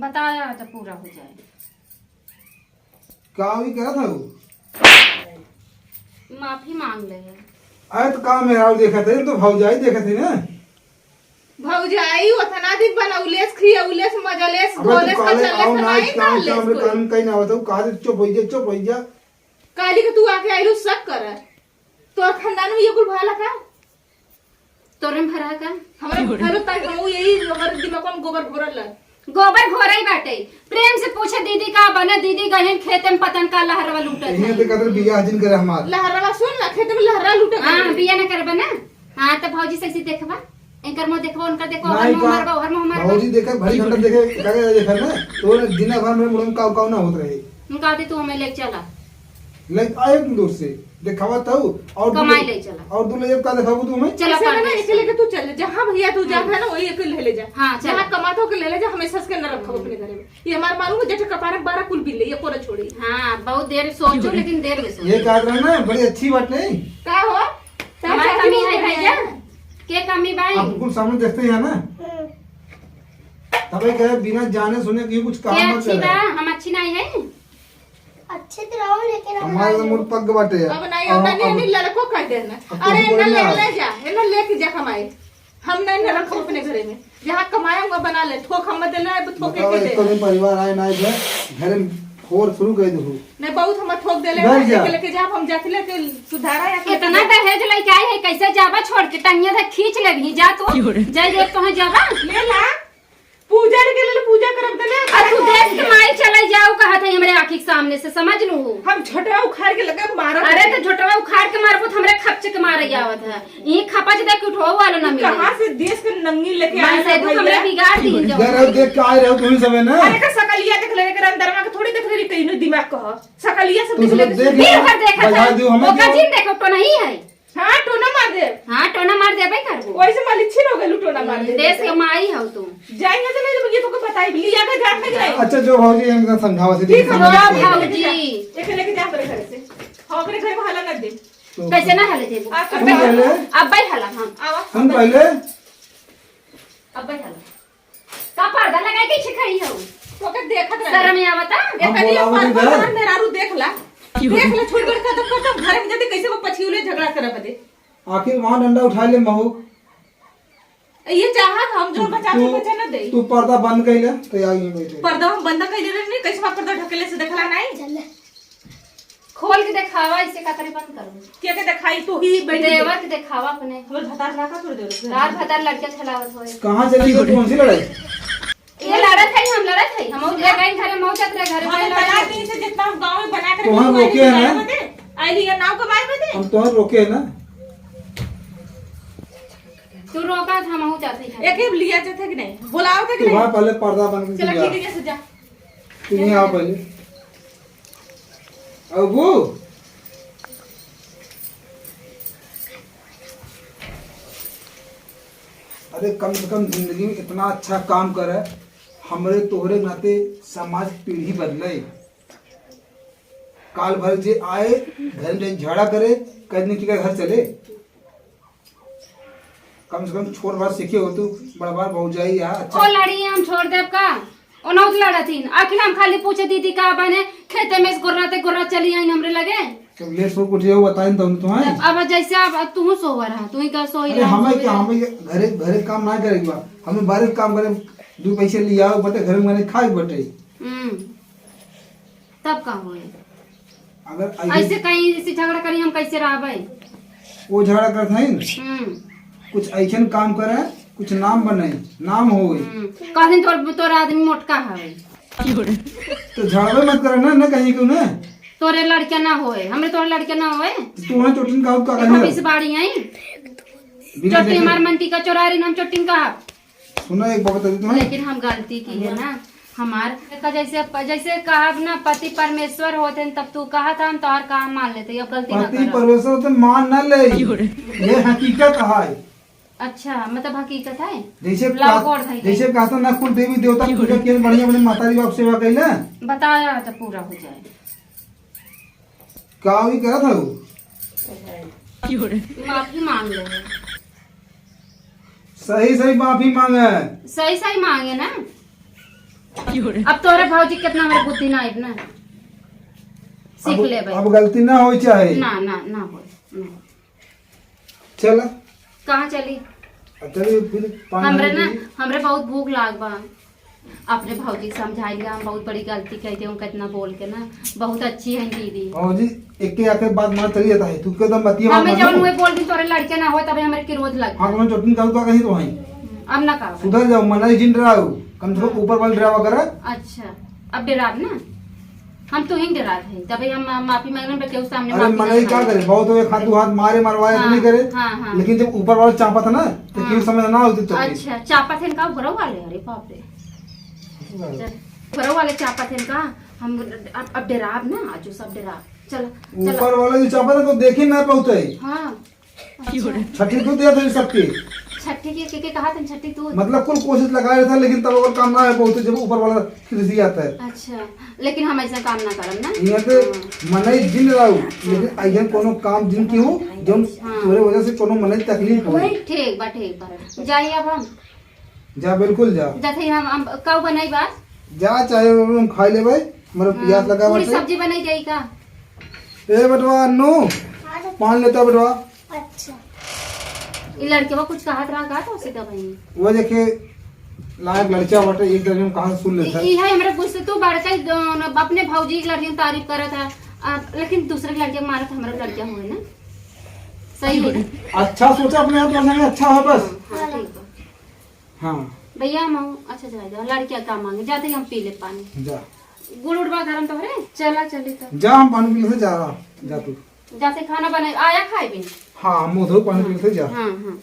बताया तो पूरा हो जाए। का भी करा था वो? माफी मांग ले है। अरे तो काम मेरा देखा थे तो भौजाई देखा थे ना। भौजाई ओतना दिन बनौलेस खियौलेस मजलेस गोलेस का चलेस नहीं डालेस कोई काम कहीं ना बताऊं कहा दे चुप हो जा काली के तू आके आइलू सब कर तो खानदान में ये कुल भला का तोरे में भरा का हमरा भरो तक हम यही हमर दिमाग में गोबर भरल गोबर घोरई बाटे। प्रेम से पूछे दीदी का बने, दीदी गहन खेते में पतन का लहरवा लूटत यही है। तो कदर बियाह जिन करे हमार लहरवा सुन ना खेत में लहरा लूटे हां बिया न करबे ना। हां तो भौजी से देखबा इनकर मुंह देखबो उनकर देखो हर नहीं मुंह मारबो हर मुंह मारबो। भौजी देखा भरी घंटा देखे लगे देखा ना तो दिन भर में मुड़म काव ना होत रहे। उनका दे तू हमें ले चला लाइक आए तुम दूर से दिखावा तो और कमाई ले चला और दूल्हे जब का दिखाबू तू हमें चला ऐसे ना परदेस एक लेके तू चल जहां भैया तू जा है ना वही एक ले जा हाँ, चल। जहां कमातो के ले जा हमेशा के न रखो अपने घर में ये हमार मालूम जेठ कपारे 12 कुल बिल ले ये कोना छोड़ी हां बहुत देर सोचो लेकिन देर में सोचो। ये काट रहा ना बड़ी अच्छी बात नहीं का हो हमारी कमी है भैया के कमी भाई आप कुछ सामने देखते हैं ना तभी कहे बिना जाने सुने कि कुछ क्या काम मत अच्छी बा करे हम अच्छी नहीं है अच्छे तो रहो लेकिन हमारे तो मुंह पग बाटे अब नहीं होता नहीं लड़को कह देना अब अरे तुम इन्हें बोलना। ले जा इन्हें लेके जा कमाए हम नहीं न रखो अपने घरे में जहाँ कमाए वहाँ बना ले थोक हम दे ना थोके बताओ के एक तो दे दिन परिवार आए ना आए घर में फोर शुरू कर दो नहीं बहुत हम थोक दे ले घर जा। लेके जा हम जाते लेके सुधारा या इतना दहेज लेके आई है कैसे जाबा छोड़ के टंगिया से खींच ले भी जा तू जय जय कहां जाबा ले ला पूजा के लिए पूजा करब दे ले और तू देश के माई चले जाओ कहा था हमरे आंखी के सामने से समझ लू। हम झटवा उखाड़ के लगे मारा अरे तो झोटवा उखाड़ के मारबो तो हमरे खपच के मारे आवत है ई खपच देख के उठो वाला ना मिले कहां से देश के नंगी लेके मन आए से तू हमरे बिगाड़ दी घर देख के आए रहो तुम सब है ना अरे का सकलिया देख ले के अंदर में थोड़ी देख रही कहीं दिमाग कह सकलिया सब तू देख सब ले देख फिर कर देखा बजा दियो हमें वो का जिन देखो तो नहीं है। हां टोना मार दे हां टोना मार देबे करबो वैसे मालिक हो गए टोना मार दे देश के माई हो तू जाएंगे तो नहीं ये तो बताई लिया का जाट नहीं नहीं अच्छा जो भौजी हम समझावा से ठीक है हाँ, भौजी। एक लेके जा मेरे घर से हाँ मेरे घर में हला कर दे कैसे ना हले देबो आ, सुन पहले अब भाई हला हम आवा सुन पहले अब भाई हला का पर्दा लगा के छिखई हो तो के देखत रह शर्म आवता एक कनी बोलावो पर इधर। पर मेरारू देख ला छोड़ कर खत्म घर में जाते कैसे वो पछिउले झगड़ा करब दे आखिर वहां डंडा उठा ले महू ये चाहा हम जो बचा के बचा न दे तू पर्दा बंद कर ले तो आगे बैठे पर्दा हम बंद कर दे नहीं कैसे वहां पर्दा ढकेले से देखला नहीं चल खोल के दिखावा इसे का करे बंद करो क्या के दिखाई तू ही बैठ देवा के दिखावा अपने हमर भतार ना का तोड़ दे रात भतर लड़के खिलावत होए कहां चली गई कौन सी लड़ाई ये लड़त है हम लड़त है हम ले गए घरे मौजत रे घरे हम में तला लड़त दिन से जितना हम गांव में बना कर तो हम रोके हैं ना? आई लिया नाव कमाए बदे हम तो रोके है ना तू रोका था हम जाते हैं एक ही लिया जाते कि नहीं बुलाओ थे कि तू नहीं वहां पहले पर्दा बंद कर चलो जा ठीक है जैसे जा तू यहां आ पहले अब वो अरे कम से कम जिंदगी में इतना अच्छा काम करे हमरे तोहरे नाते समाज पीढ़ी बदले काल भर जे आए घर में झगड़ा करे कहने की घर चले कम से कम छोड़ बार सीखे हो तू बड़ा बार बहुत जाई यार ओ अच्छा लड़ी हम छोड़ देब का ओ नौत लड़तीन आखिर हम खाली पूछे दीदी का बने खेते में गुर्रा चली आई हमरे लगे तो ले सो कुछ हो बताएं तो तुम्हें अब जैसे अब तू सोवा रहा तू ही का सोई अरे रहा हमें क्या हमें घरे घरे काम ना करेगा हमें बाहर काम करे दो पैसे लिया बटे घर में मैंने खाए बटे तब का होए अगर ऐसे कहीं ऐसे झगड़ा करी हम कैसे रहबे वो झगड़ा करते हैं कुछ ऐसा काम करे कुछ नाम बने नाम हो कहदिन तोर आदमी मोटका हवे तो झगड़े मत करे ना कहीं क्यों ना तोरे लड़के ना होए हमरे तोरे लड़के ना होए तू वहाँ चोटिन का देखो करने बीस बाड़ी आई बिना चोटी देखे हमार मंटी का चोरारी हम चोटिन का सुना एक बात बता दी तुम्हें लेकिन हम गलती की है ना हमार का जैसे कहा ना पति परमेश्वर होते हैं, तब तू कहा था हम तोहर कहा मान लेते अब गलती ना पति करब। परमेश्वर तो मान न ले ये हकीकत है अच्छा मतलब हकीकत है जैसे लाभ और है जैसे कहता ना कुल देवी देवता पूजा किए बढ़िया बढ़िया माता बाप सेवा कैला बताया तो पूरा हो जाए का भी करा था वो माफी मांग ले सही सही माफी मांगे सही सही मांगे ना अब तोरे भौजी कितना हमारे बुद्धि ना आइब ना सीख ले भाई। अब गलती ना हो चाहे ना ना ना हो ना। चल कहाँ चली? चलिए फिर हमरे ना पानी हमरे बहुत भूख लाग बा। अपने भौजी समझाई लिया हम बहुत बड़ी गलती कहते हूँ कितना बोल के ना बहुत अच्छी है दीदी। जी एक के आके बात मान चली जाता है तू एकदम बतिया हमें जब मुझे बोल दी तोरे लड़के ना हो तभी हमारे की रोज लग। हाँ मैं चोटिन कहूँ तो कहीं तो वहीं अब ना कहा। सुधर जाओ मना ही जिन रहा हूँ कम से कम ऊपर वाले ड्राइवा करे। अच्छा अब डराब ना हम तो ही डरात है तभी हम माफी मांगने पे केहू सामने अरे माफी मना ना ही क्या मांगे। करे बहुत हो हाथ हाथ मारे मरवाए तो नहीं करे हाँ, हाँ। लेकिन जब ऊपर वाला चापा था ना तो क्यों समझ ना होती तो अच्छा चापा थे का घरों वाले अरे बाप रे घरों वाले चापा थे का हम अब डराब ना आजू सब डराब चल चल। ऊपर वाला जो चापा था तो देखी ना पहुंचे हाँ छठी तो दिया था सबकी छठी के कहा था छठी तू। मतलब कुल कोशिश लगा रहा था लेकिन तब और काम ना है बहुत जब ऊपर वाला खिलसी आता है। अच्छा लेकिन हम ऐसा काम ना करम ना। यहाँ पे मने जिन रहू लेकिन अइहन कोनो काम जिन की हो जब तोरे वजह से कोनो मने तकलीफ हो। ठीक बा जाइए अब हम जा बिल्कुल जा जैसे हम कब बनाई बात जा चाहे हम खा ले भाई मेरा प्यास लगा पूरी हुआ है। सब्जी बनाई जाई का? ए बेटवा नो पान लेता बेटवा। अच्छा ये लड़के वो कुछ कहा था तो उसे भाई वो देखे लायक लड़का बटे एक दर्जन में कहां से सुन लेता है। ये है हमारे गुस्से तू बड़का अपने भौजी की लड़की की तारीफ कर रहा था लेकिन दूसरे लड़के मारा था हमारा लड़का हुए ना सही है। अच्छा सोचा अपने आप करने में अच्छा है बस। हाँ, ठीक है हाँ भैया हम अच्छा जा लड़कियां काम मांगे जाते ही हम पी ले पानी जा गुड़ उड़वा गरम तो है चला चली तो जा हम पानी पीने से जा रहा जा तू। जाते खाना बनाए आया खाए भी। हाँ हम उधर पानी पीने से जा। हाँ हाँ